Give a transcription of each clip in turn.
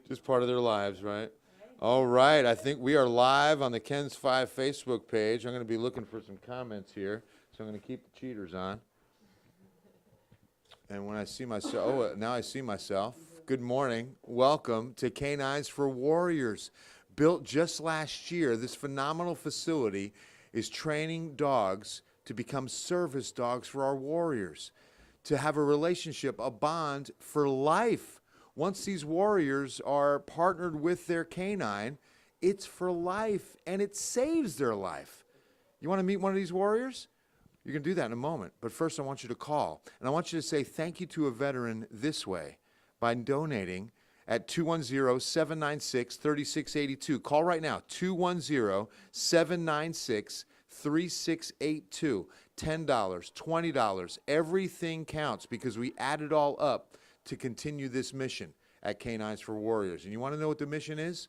Just part of their lives, right? All right, I think we are live on the Ken's 5 Facebook page. I'm going to be looking for some comments here, so I'm going to keep the cheaters on. And when I see myself, oh, now I see myself. Good morning. Welcome to K9s for Warriors. Built just last year, this phenomenal facility is training dogs to become service dogs for our warriors, to have a relationship, a bond for life. Once these warriors are partnered with their canine, it's for life, and it saves their life. You want to meet one of these warriors? You can do that in a moment. But first, I want you to call. And I want you to say thank you to a veteran this way by donating at 210-796-3682. Call right now, 210-796-3682. $10, $20, everything counts because we add it all up to continue this mission at K9s for Warriors. And you want to know what the mission is?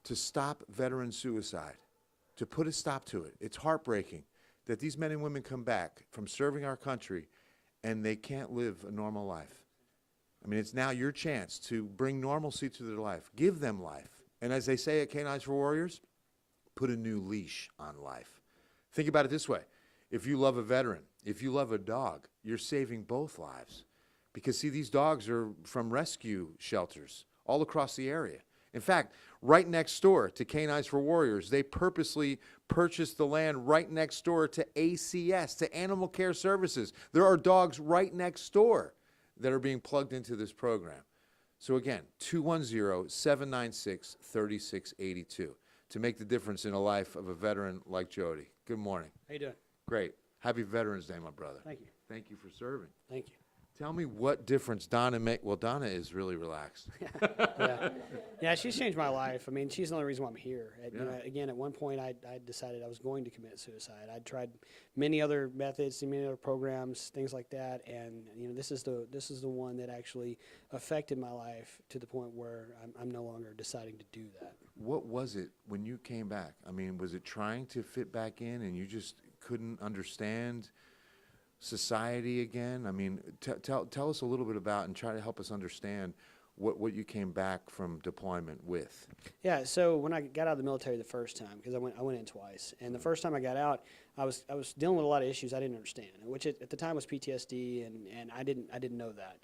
To stop veteran suicide, to put a stop to it. It's heartbreaking that these men and women come back from serving our country and they can't live a normal life. I mean, it's now your chance to bring normalcy to their life. Give them life. And as they say at K9s for Warriors, put a new leash on life. Think about it this way. If you love a veteran, if you love a dog, you're saving both lives. Because, see, these dogs are from rescue shelters all across the area. In fact, right next door to K9s for Warriors, they purposely purchased the land right next door to ACS, to Animal Care Services. There are dogs right next door that are being plugged into this program. So again, 210-796-3682 to make the difference in the life of a veteran like Jody. Good morning. How you doing? Great. Happy Veterans Day, my brother. Thank you. Thank you for serving. Thank you. Tell me what difference Donna make. Well, Donna is really relaxed. Yeah, she's changed my life. I mean, she's the only reason why I'm here. You know, Yeah. again, at one point, I decided I was going to commit suicide. I'd tried many other methods, many other programs, things like that, and you know, this is the one that actually affected my life to the point where I'm no longer deciding to do that. What was it when you came back? I mean, was it trying to fit back in and you just couldn't understand society again? I mean, tell us a little bit about and try to help us understand what you came back from deployment with. Yeah, so when I got out of the military the first time, because I went in twice, and the first time I got out, I was dealing with a lot of issues I didn't understand, which at the time was PTSD, and I didn't know that.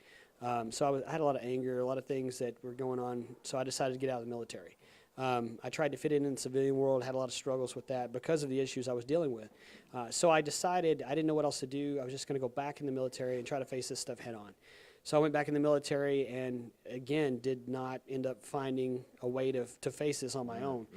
So I had a lot of anger, a lot of things that were going on. So I decided to get out of the military. I tried to fit in the civilian world, had a lot of struggles with that because of the issues I was dealing with. So I decided I didn't know what else to do. I was just going to go back in the military and try to face this stuff head on. So I went back in the military and, again, did not end up finding a way to face this on my own.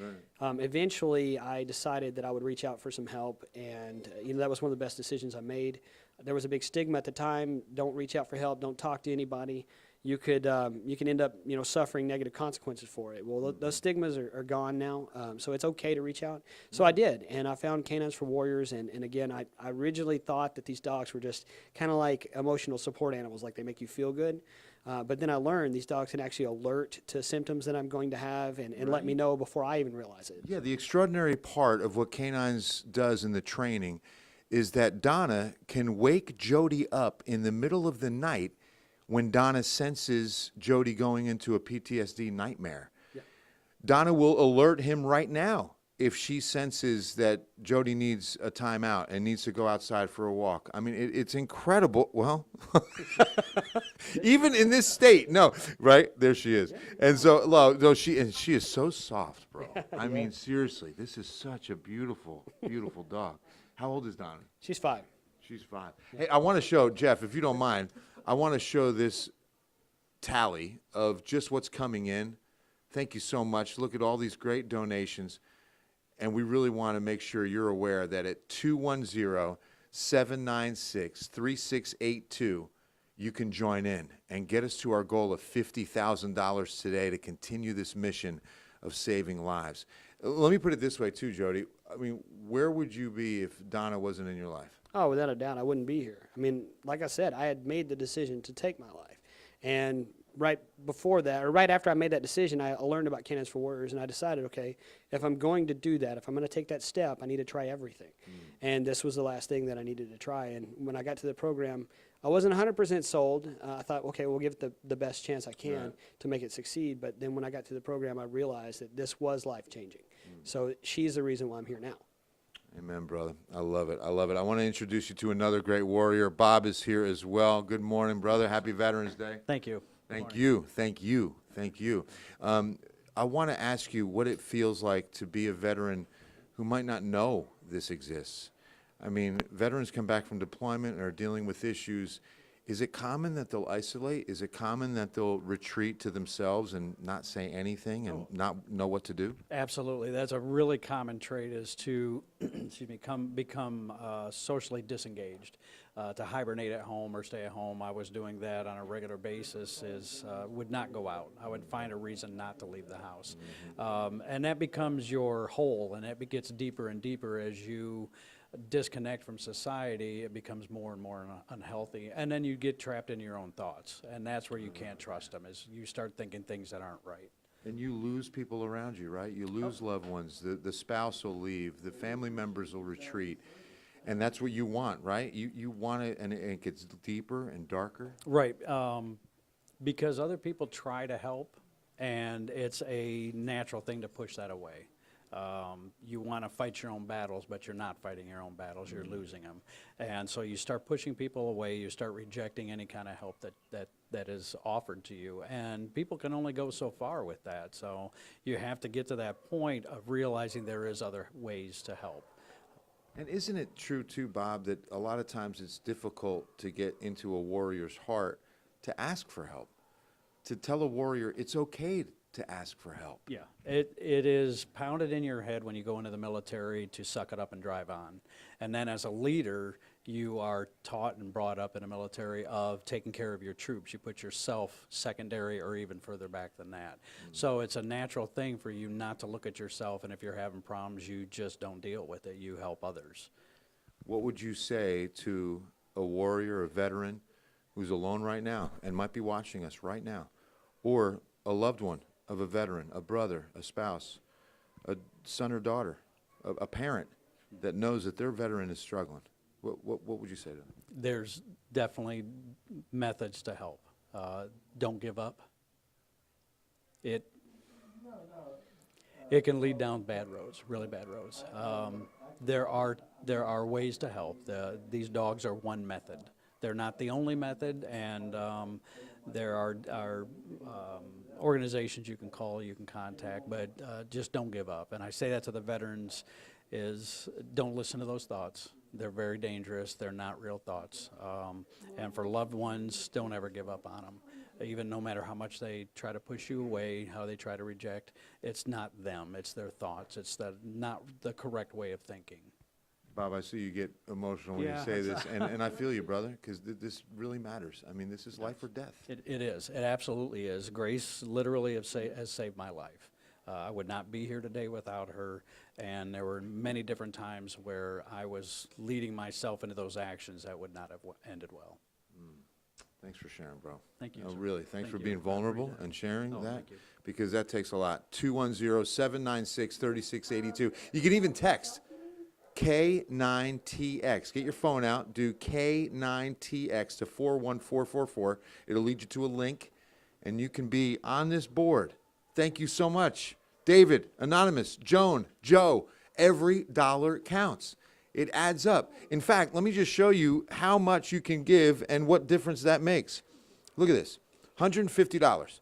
Right. Eventually, I decided that I would reach out for some help, and you know, that was one of the best decisions I made. There was a big stigma at the time: don't reach out for help, don't talk to anybody. You can end up, you know, suffering negative consequences for it. Well, those stigmas are gone now, so it's okay to reach out. So I did, and I found K9s for Warriors, and again, I originally thought that these dogs were just kind of like emotional support animals, like they make you feel good. But then I learned these dogs can actually alert to symptoms that I'm going to have and let me know before I even realize it. Yeah, the extraordinary part of what K9s does in the training is that Donna can wake Jody up in the middle of the night when Donna senses Jody going into a PTSD nightmare. Yeah. Donna will alert him right now if she senses that Jody needs a timeout and needs to go outside for a walk. I mean, it's incredible. Well, even in this state, no, right? There she is. Yeah. And so, she is so soft, bro. I mean, seriously, this is such a beautiful, beautiful dog. How old is Donna? She's 5. She's 5. Yeah. Hey, I want to show, Jeff, if you don't mind, I want to show this tally of just what's coming in. Thank you so much. Look at all these great donations. And we really want to make sure you're aware that at 210-796-3682, you can join in and get us to our goal of $50,000 today to continue this mission of saving lives. Let me put it this way, too, Jody. I mean, where would you be if Donna wasn't in your life? Oh, without a doubt, I wouldn't be here. I mean, like I said, I had made the decision to take my life. And right before that, or right after I made that decision, I learned about K9s for Warriors, and I decided, okay, if I'm going to do that, if I'm going to take that step, I need to try everything. And this was the last thing that I needed to try. And when I got to the program, I wasn't 100% sold. I thought, okay, we'll give it the best chance I can Right. to make it succeed. But then when I got to the program, I realized that this was life changing. So she's the reason why I'm here now. Amen, brother. I love it. I love it. I want to introduce you to another great warrior. Bob is here as well. Good morning, brother. Happy Veterans Day. Thank you. Thank you. Thank you. Thank you. I want to ask you what it feels like to be a veteran who might not know this exists. I mean, veterans come back from deployment and are dealing with issues. Is it common that they'll isolate? Is it common that they'll retreat to themselves and not say anything and not know what to do? Absolutely. That's a really common trait, is to excuse me, become socially disengaged, to hibernate at home or stay at home. I was doing that on a regular basis, would not go out. I would find a reason not to leave the house. And that becomes your hole, and it gets deeper and deeper as you disconnect from society. It becomes more and more unhealthy, and then you get trapped in your own thoughts, and that's where you can't trust them, is you start thinking things that aren't right. And you lose people around you, right? You lose loved ones. The spouse will leave. The family members will retreat. And that's what you want, right? You want it, and it gets deeper and darker. Right, because other people try to help, and it's a natural thing to push that away. You want to fight your own battles, but you're not fighting your own battles, you're losing them. And so you start pushing people away, you start rejecting any kind of help that is offered to you. And people can only go so far with that. So you have to get to that point of realizing there is other ways to help. And isn't it true, too, Bob, that a lot of times it's difficult to get into a warrior's heart to ask for help, to tell a warrior it's okay to ask for help? Yeah, it is pounded in your head when you go into the military to suck it up and drive on. And then as a leader, you are taught and brought up in the military of taking care of your troops. You put yourself secondary or even further back than that. So it's a natural thing for you not to look at yourself, and if you're having problems, you just don't deal with it. You help others. What would you say to a warrior, a veteran, who's alone right now and might be watching us right now, or a loved one of a veteran, a brother, a spouse, a son or daughter, a parent that knows that their veteran is struggling? What would you say to them? There's definitely methods to help. Don't give up. It can lead down bad roads, really bad roads. There are ways to help. These dogs are one method. They're not the only method, and there are organizations you can call, you can contact, but just don't give up. And I say that to the veterans, is don't listen to those thoughts. They're very dangerous. They're not real thoughts. And for loved ones, don't ever give up on them. Even no matter how much they try to push you away, how they try to reject, it's not them. It's their thoughts. It's not the correct way of thinking. Bob, I see you get emotional when you Yeah. say this, and I feel you, brother, because this really matters. I mean, this is life or death. It is. It absolutely is. Grace literally has saved my life. I would not be here today without her, and there were many different times where I was leading myself into those actions that would not have ended well. Thanks for sharing, bro. Thank you, No, sir. really, thanks Thank for you. being I vulnerable appreciate it. and sharing Oh, that, thank you. because that takes a lot. 210-796-3682. You can even text K9TX. Get your phone out, do K9TX to 41444. It'll lead you to a link, and you can be on this board. Thank you so much. David, Anonymous, Joan, Joe, every dollar counts. It adds up. In fact, let me just show you how much you can give and what difference that makes. Look at this, $150.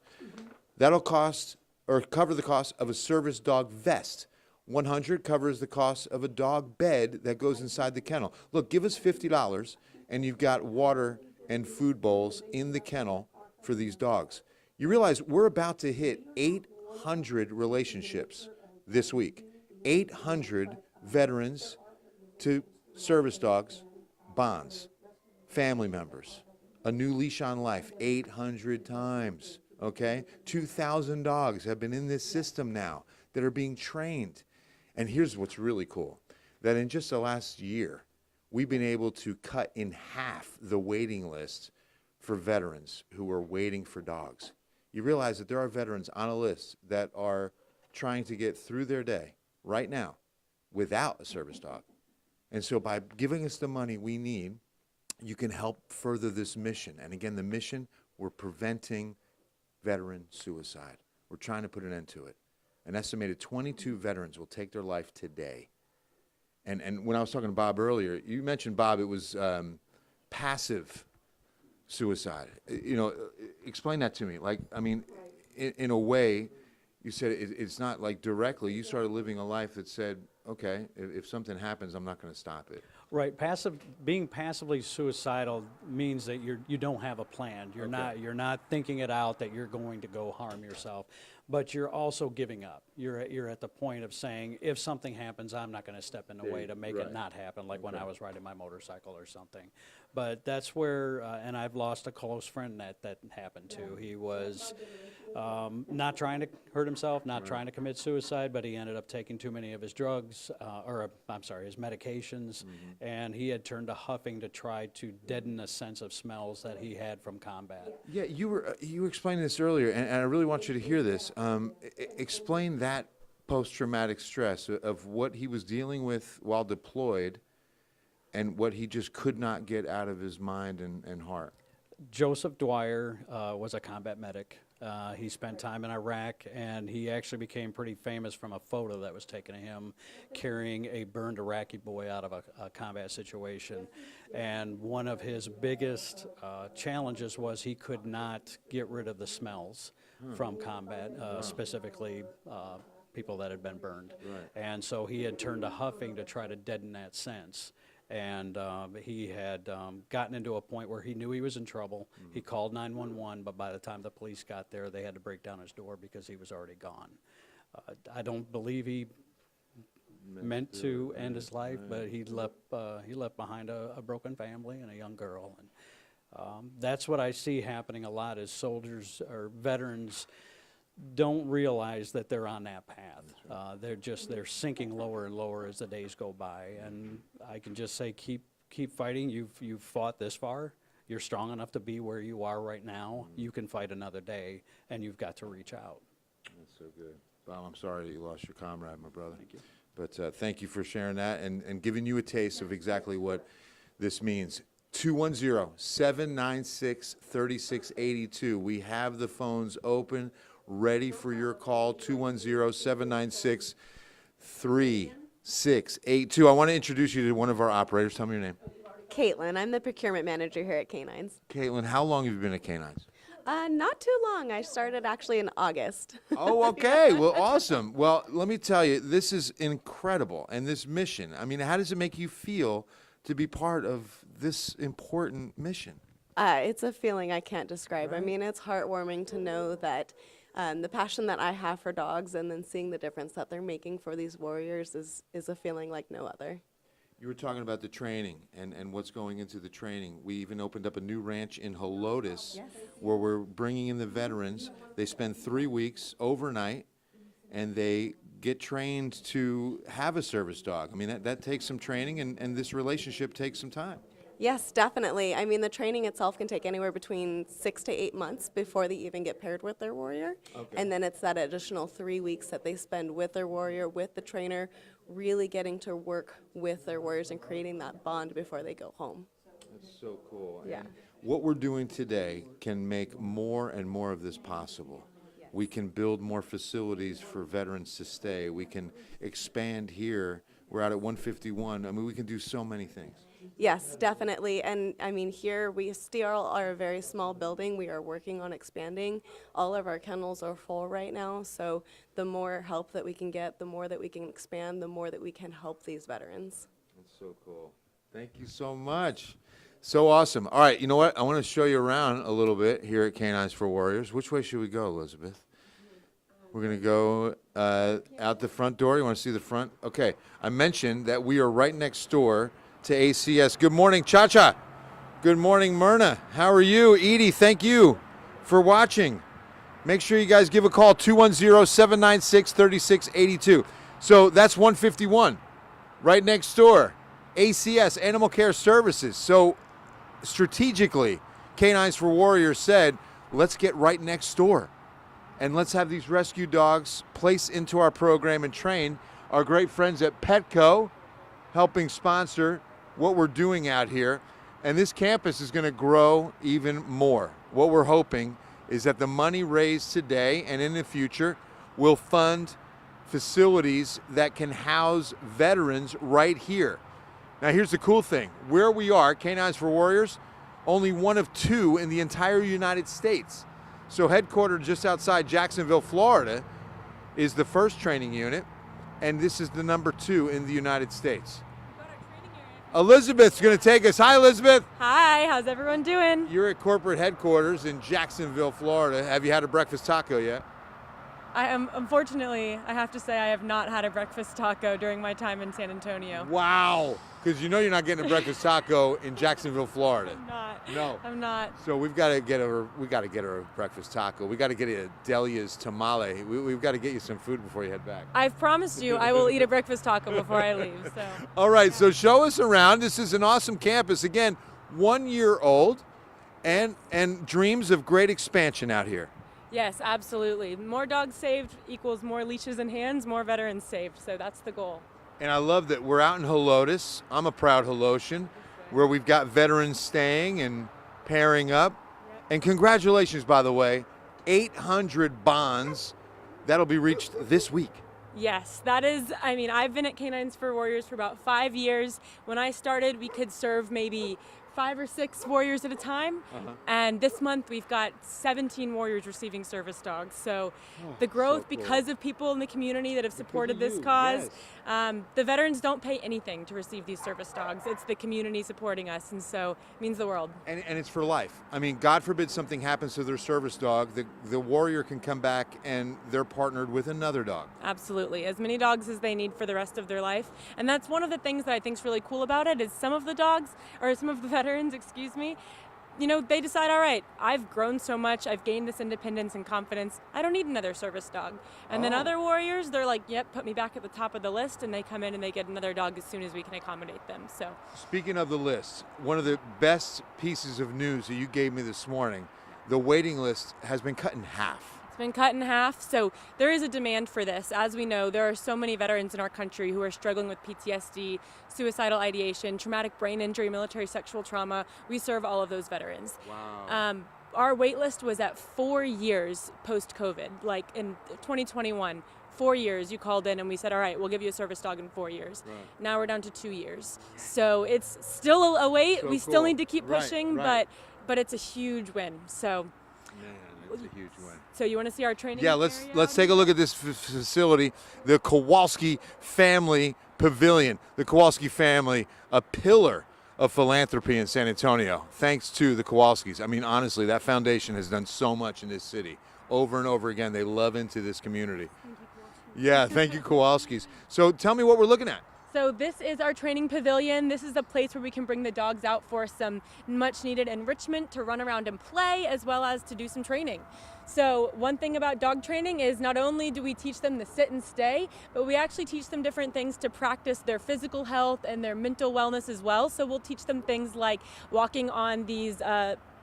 That'll cost or cover the cost of a service dog vest. $100 covers the cost of a dog bed that goes inside the kennel. Look, give us $50 and you've got water and food bowls in the kennel for these dogs. You realize we're about to hit 800 relationships this week. 800 veterans to service dogs, bonds, family members, a new leash on life, 800 times, okay? 2,000 dogs have been in this system now that are being trained. And here's what's really cool, that in just the last year, we've been able to cut in half the waiting list for veterans who are waiting for dogs. You realize that there are veterans on a list that are trying to get through their day right now without a service dog. And so by giving us the money we need you can help further this mission. And again, the mission, we're preventing veteran suicide. We're trying to put an end to it. An estimated 22 veterans will take their life today. And when I was talking to Bob earlier, you mentioned, Bob, it was passive suicide. You know, explain that to me. Like, I mean, in a way, you said it's not like directly. You started living a life that said, okay, if something happens, I'm not going to stop it. Right, being passively suicidal means that you don't have a plan. You're not thinking it out that you're going to go harm yourself, but you're also giving up. You're at the point of saying, if something happens, I'm not going to step in the way to make it not happen, like when I was riding my motorcycle or something. But that's where, and I've lost a close friend that happened to. He was not trying to hurt himself, not trying to commit suicide, but he ended up taking too many of his drugs, his medications, and he had turned to huffing to try to deaden a sense of smells that he had from combat. Yeah, you were explaining this earlier, and I really want you to hear this. Explain that post-traumatic stress of what he was dealing with while deployed and what he just could not get out of his mind and heart. Joseph Dwyer was a combat medic. He spent time in Iraq, and he actually became pretty famous from a photo that was taken of him carrying a burned Iraqi boy out of a combat situation. And one of his biggest challenges was he could not get rid of the smells from combat, specifically people that had been burned. Right. And so he had turned to huffing to try to deaden that sense. And he had gotten into a point where he knew he was in trouble. He called 911, but by the time the police got there, they had to break down his door because he was already gone. I don't believe he meant to end his life, but he left behind a broken family and a young girl. And that's what I see happening a lot is soldiers or veterans don't realize that they're on that path. They're sinking lower and lower as the days go by. And I can just say, keep fighting. You've fought this far. You're strong enough to be where you are right now. You can fight another day, and you've got to reach out. That's so good. Bob, I'm sorry you lost your comrade, my brother. Thank you. But thank you for sharing that and giving you a taste of exactly what this means. 210-796-3682. We have the phones open, ready for your call, 210-796-3682. I want to introduce you to one of our operators. Tell me your name. Caitlin, I'm the procurement manager here at K9s. Caitlin, how long have you been at K9s? Not too long. I started actually in August. Oh, okay. Well, awesome. Well, let me tell you, this is incredible. And this mission, I mean, how does it make you feel to be part of this important mission? It's a feeling I can't describe. Right. I mean, it's heartwarming to know that the passion that I have for dogs and then seeing the difference that they're making for these warriors is a feeling like no other. You were talking about the training and what's going into the training. We even opened up a new ranch in Helotes where we're bringing in the veterans. They spend 3 weeks overnight, and they get trained to have a service dog. I mean, that takes some training, and this relationship takes some time. Yes, definitely. I mean, the training itself can take anywhere between 6 to 8 months before they even get paired with their warrior. Okay. And then it's that additional 3 weeks that they spend with their warrior, with the trainer, really getting to work with their warriors and creating that bond before they go home. That's so cool. Yeah. And what we're doing today can make more and more of this possible. Yes. We can build more facilities for veterans to stay. We can expand here. We're out at 151. I mean, we can do so many things. Yes, definitely. And I mean, here we still are a very small building. We are working on expanding. All of our kennels are full right now. So the more help that we can get, the more that we can expand, the more that we can help these veterans. That's so cool. Thank you so much. So awesome. All right, you know what? I want to show you around a little bit here at K9s for Warriors. Which way should we go, Elizabeth? We're going to go out the front door. You want to see the front? Okay. I mentioned that we are right next door to ACS. Good morning, Cha-Cha. Good morning, Myrna. How are you? Edie, thank you for watching. Make sure you guys give a call, 210-796-3682. So that's 151, right next door. ACS, Animal Care Services. So strategically, K9s for Warriors said, let's get right next door. And let's have these rescue dogs placed into our program and train. Our great friends at Petco helping sponsor what we're doing out here. And this campus is going to grow even more. What we're hoping is that the money raised today and in the future will fund facilities that can house veterans right here. Now, here's the cool thing. Where we are, K9s for Warriors, only one of 2 in the entire United States. So headquartered just outside Jacksonville, Florida, is the first training unit, and this is the number 2 in the United States. Elizabeth's going to take us. Hi, Elizabeth. Hi, how's everyone doing? You're at corporate headquarters in Jacksonville, Florida. Have you had a breakfast taco yet? I am, unfortunately, I have to say I have not had a breakfast taco during my time in San Antonio. Wow. Because you know you're not getting a breakfast taco in Jacksonville, Florida. I'm not. No. I'm not. So we've got to get her. We got to get her a breakfast taco. We got to get her a Delia's tamale. We've got to get you some food before you head back. I've promised you I will eat a breakfast taco before I leave. So. All right. So show us around. This is an awesome campus. Again, 1 year old, and dreams of great expansion out here. Yes, absolutely. More dogs saved equals more leashes in hands, more veterans saved. So that's the goal. And I love that we're out in Helotes. I'm a proud Helottian, where we've got veterans staying and pairing up. Yep. And congratulations, by the way, 800 bonds. That'll be reached this week. Yes, that is, I mean, I've been at K9s for Warriors for about 5 years. When I started, we could serve maybe 5 or 6 warriors at a time. And this month we've got 17 warriors receiving service dogs. So the growth, so cool. because of people in the community that have supported this cause, the veterans don't pay anything to receive these service dogs. It's the community supporting us, and so it means the world. And it's for life. I mean, God forbid something happens to their service dog, the warrior can come back and they're partnered with another dog. Absolutely, as many dogs as they need for the rest of their life. And that's one of the things that I think is really cool about it, is some of the dogs, or some of the veterans, excuse me, you know, they decide, all right, I've grown so much, I've gained this independence and confidence, I don't need another service dog. And then other warriors, they're like, yep, put me back at the top of the list, and they come in and they get another dog as soon as we can accommodate them. So, Speaking of the list, one of the best pieces of news that you gave me this morning, the waiting list has been cut in half. it's been cut in half, so there is a demand for this. As we know, there are so many veterans in our country who are struggling with PTSD, suicidal ideation, traumatic brain injury, military sexual trauma. We serve all of those veterans. Wow. Our wait list was at 4 years post-COVID, like in 2021. 4 years, you called in and we said, all right, we'll give you a service dog in 4 years. Right. Now we're down to 2 years. So it's still a wait. So we still cool. need to keep Right, pushing, right. but it's a huge win. So, Man, it's a huge win. so you want to see our training? Yeah, let's take a look at this facility, the Kowalski Family Pavilion. The Kowalski family, a pillar of philanthropy in San Antonio, thanks to the Kowalskis. I mean, honestly, that foundation has done so much in this city. Over and over again, they love into this community. Yeah, thank you, Kowalskis. So tell me what we're looking at. So this is our training pavilion. This is a place where we can bring the dogs out for some much needed enrichment, to run around and play, as well as to do some training. So one thing about dog training is not only do we teach them the sit and stay, but we actually teach them different things to practice their physical health and their mental wellness as well. So we'll teach them things like walking on these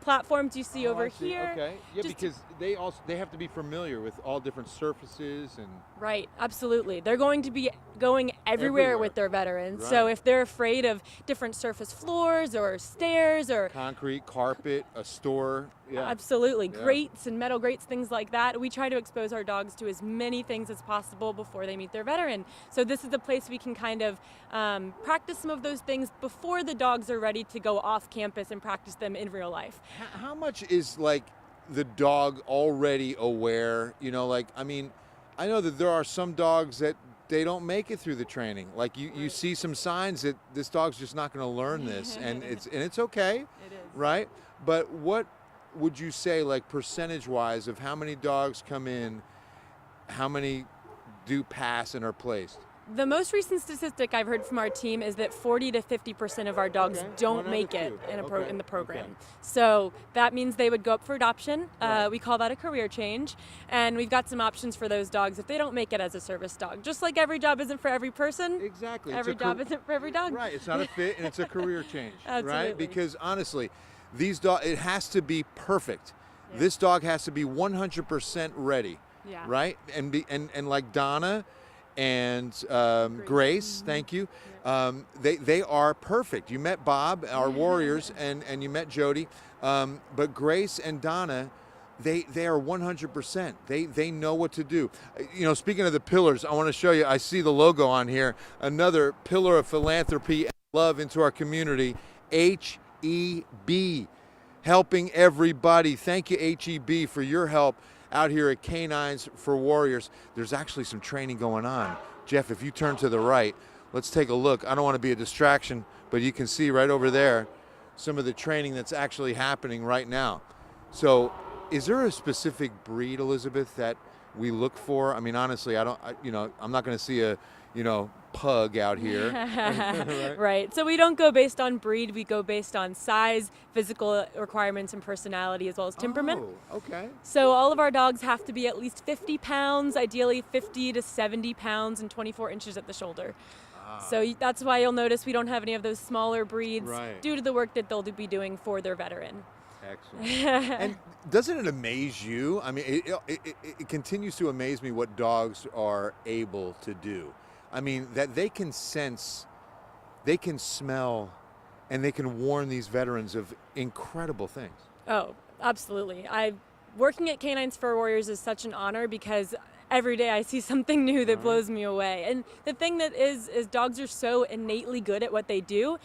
platforms you see over here. Okay. Yeah, Just- because they have to be familiar with all different surfaces and. Right, absolutely. They're going to be going everywhere with their veterans. So Right. if they're afraid of different surface floors or stairs or Concrete, carpet, a store. Yeah. absolutely Yeah. grates and metal grates, things like that, we try to expose our dogs to as many things as possible before they meet their veteran. So this is a place we can kind of practice some of those things before the dogs are ready to go off campus and practice them in real life. How much is like the dog already aware? You know, like, I mean, I know that there are some dogs that they don't make it through the training. Like you see some signs that this dog's just not going to learn this, and it's okay, It is. right? But what would you say, like percentage-wise, of how many dogs come in, how many do pass and are placed? The most recent statistic I've heard from our team is that 40 to 50% of our dogs Okay. One don't out of make it two. in Okay. in the program. Okay. So that means they would go up for adoption. Right. We call that a career change, and we've got some options for those dogs if they don't make it as a service dog. Just like every job isn't for every person, Exactly. every job isn't for every dog. Right. It's not a fit, and it's a career change. Right. Absolutely. Because honestly, these dogs, it has to be perfect. Yeah. This dog has to be 100% ready. Yeah. Right. And like Donna and Grace, thank you. They are perfect. You met Bob, our warriors, and you met Jody. But Grace and Donna, they are 100%. They know what to do. You know, speaking of the pillars, I want to show you. I see the logo on here. Another pillar of philanthropy and love into our community. HEB, helping everybody. Thank you, HEB, for your help out here at K9s for Warriors. There's actually some training going on. Jeff, if you turn to the right, let's take a look. I don't want to be a distraction, but you can see right over there some of the training that's actually happening right now. So is there a specific breed, Elizabeth, that we look for? I mean, honestly, I'm not going to see a, pug out here. Right. So we don't go based on breed. We go based on size, physical requirements, and personality, as well as temperament. Oh, okay. So all of our dogs have to be at least 50 pounds, ideally 50 to 70 pounds, and 24 inches at the shoulder. So that's why you'll notice we don't have any of those smaller breeds due to the work that they'll be doing for their veteran. Excellent. And doesn't it amaze you? I mean, it continues to amaze me what dogs are able to do. I mean, that they can sense, they can smell, and they can warn these veterans of incredible things. Oh, absolutely. Working at K9s for Warriors is such an honor because every day I see something new that blows me away. And the thing that is dogs are so innately good at what they do.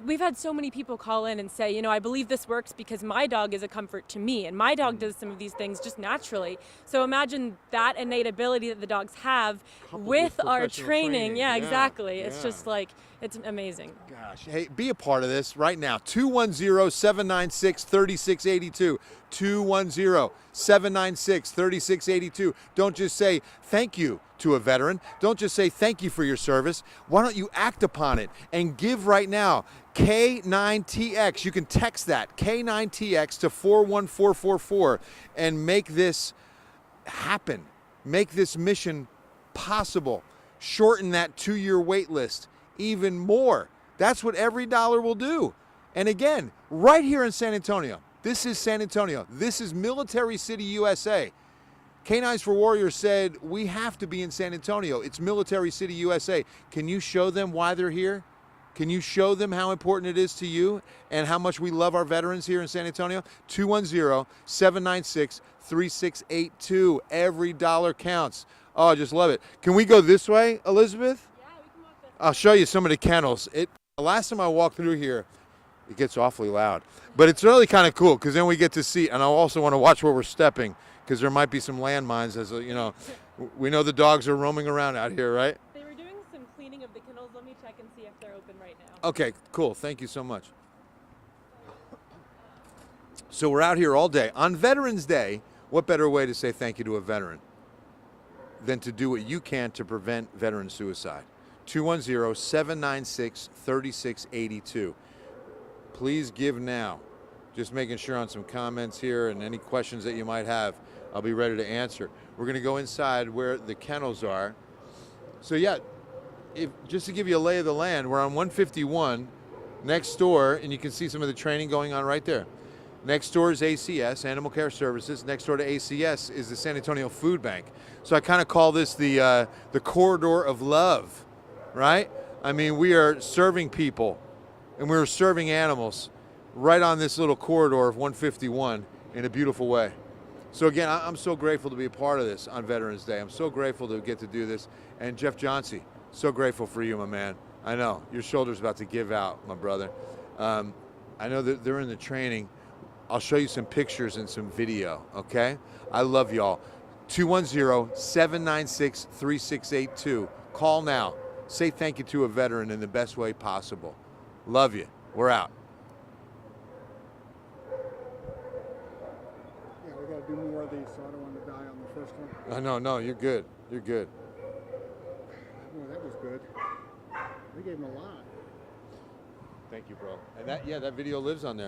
We've had so many people call in and say, I believe this works because my dog is a comfort to me, and my dog does some of these things just naturally. So imagine that innate ability that the dogs have with our training. Yeah, exactly. It's just like, it's amazing. Gosh, hey, be a part of this right now. 210-796-3682. 210-796-3682. Don't just say thank you to a veteran. Don't just say thank you for your service. Why don't you act upon it and give right now? K9TX, you can text that, K9TX to 41444 and make this happen. Make this mission possible. Shorten that 2-year wait list even more. That's what every dollar will do. And again, right here in San Antonio. This is San Antonio. This is Military City, USA. K9s for Warriors said we have to be in San Antonio. It's Military City, USA. Can you show them why they're here? Can you show them how important it is to you and how much we love our veterans here in San Antonio? 210-796-3682. Every dollar counts. Oh, I just love it. Can we go this way, Elizabeth? Yeah, we can walk this. I'll show you some of the kennels. The last time I walked through here, it gets awfully loud. But it's really kind of cool because then we get to see, and I also want to watch where we're stepping because there might be some landmines we know the dogs are roaming around out here, right? They were doing some cleaning of the kennels. Let me check and see if they're open right now. Okay, cool. Thank you so much. So we're out here all day. On Veterans Day, what better way to say thank you to a veteran than to do what you can to prevent veteran suicide? 210-796-3682. Please give now. Just making sure on some comments here and any questions that you might have, I'll be ready to answer. We're going to go inside where the kennels are. So yeah, just to give you a lay of the land, we're on 151 next door, and you can see some of the training going on right there. Next door is ACS, Animal Care Services. Next door to ACS is the San Antonio Food Bank. So I kind of call this the corridor of love, right? I mean, we are serving people and we're serving animals right on this little corridor of 151 in a beautiful way. So again, I'm so grateful to be a part of this on Veterans Day. I'm so grateful to get to do this. And Jeff Johnsey, so grateful for you, my man. I know, your shoulder's about to give out, my brother. I know that they're in the training. I'll show you some pictures and some video, okay? I love y'all. 210-796-3682. Call now. Say thank you to a veteran in the best way possible. Love you. We're out. Yeah, we gotta do more of these, so I don't want to die on the first one. No, you're good. You're good. Boy, that was good. We gave him a lot. Thank you, bro. And that video lives on there.